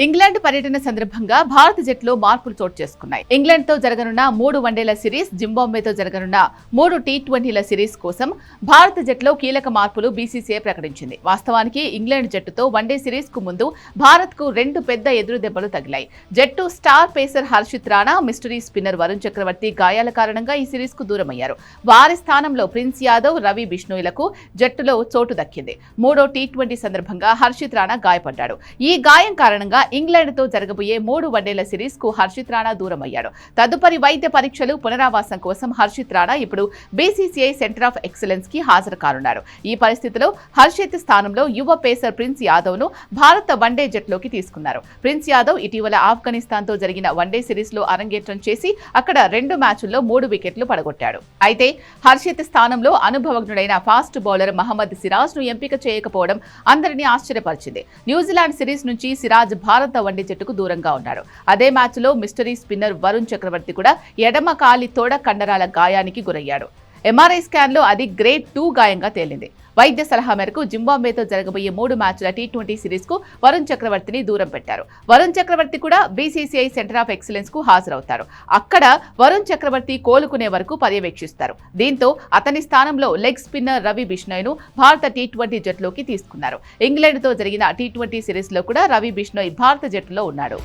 England పర్యటన సందర్భంగా భారత జట్టులో మార్పులు చోటు చేసుకున్నాయి. ఇంగ్లాండ్ తో జరగనున్న 3 వన్డేల సిరీస్, జింబాబ్వేతో జరగనున్న 3 టీ20ల సిరీస్ కోసం భారత జట్టులో కీలక మార్పులు బీసీసీఐ ప్రకటించింది. వాస్తవానికి ఇంగ్లాండ్ జట్టుతో వన్డే సిరీస్ కు ముందు భారత్ కు 2 పెద్ద ఎదురు దెబ్బలు తగిలాయి. జట్టు star pacer Harshit Rana, mystery spinner Varun Chakravarthy గాయాల కారణంగా ఈ సిరీస్ కు దూరమయ్యారు. వారి స్థానంలో ప్రిన్స్ యాదవ్, రవి బిష్ణోయ్లకు జట్టులో చోటు దక్కింది. 3వ టీ20 సందర్భంగా హర్షిత్ రాణా గాయపడ్డాడు. ఈ గాయం కారణంగా ఇంగ్లాండ్ తో జరగబోయే 3 వన్డేల సిరీస్ కు హర్షిత్ రాణా దూరమయ్యాడు. తదుపరి వైద్య పరీక్షలు, పునరావాసం కోసం హర్షిత్ రాణా ఇప్పుడు బీసీసీఐ సెంటర్ ఆఫ్ ఎక్సలెన్స్ కి హాజరు కానున్నారు. ఈ పరిస్థితిలో హర్షిత్ స్థానంలో యువ పేసర్ ప్రిన్స్ యాదవ్ ను భారత వన్డే జట్టులోకి తీసుకున్నారు. ప్రిన్స్ యాదవ్ ఇటీవల ఆఫ్ఘనిస్తాన్ తో జరిగిన వన్డే సిరీస్ లో అరంగేట్రం చేసి అక్కడ 2 మ్యాచ్ల్లో 3 వికెట్లు పడగొట్టాడు. అయితే హర్షిత్ స్థానంలో అనుభవజ్ఞుడైన ఫాస్ట్ బౌలర్ మహమ్మద్ సిరాజ్ ను ఎంపిక చేయకపోవడం అందరినీ ఆశ్చర్యపరిచింది. న్యూజిలాండ్ సిరీస్ నుంచి సిరాజ్ భారత వన్డే జట్టుకు దూరంగా ఉన్నారు. అదే మ్యాచ్ లో మిస్టరీ స్పిన్నర్ వరుణ్ చక్రవర్తి కూడా ఎడమ కాలి తోడ కండరాల గాయానికి గురయ్యాడు. ఎంఆర్ఐ స్కాన్ లో అది గ్రేడ్ 2 గాయంగా తేలింది. వైద్య సలహా మేరకు జింబాబ్వేతో జరగబోయే 3 మ్యాచ్ల టీ20 సిరీస్ కు వరుణ్ చక్రవర్తిని దూరం పెట్టారు. వరుణ్ చక్రవర్తి కూడా బీసీసీఐ సెంటర్ ఆఫ్ ఎక్సలెన్స్ కు హాజరవుతారు. అక్కడ వరుణ్ చక్రవర్తి కోలుకునే వరకు పర్యవేక్షిస్తారు. దీంతో అతని స్థానంలో లెగ్ స్పిన్నర్ రవి బిష్ణోయ్ ను భారత టీ20 జట్టులోకి తీసుకున్నారు. ఇంగ్లాండ్ తో జరిగిన టీ20 సిరీస్ లో కూడా రవి బిష్ణోయ్ భారత జట్టులో ఉన్నాడు.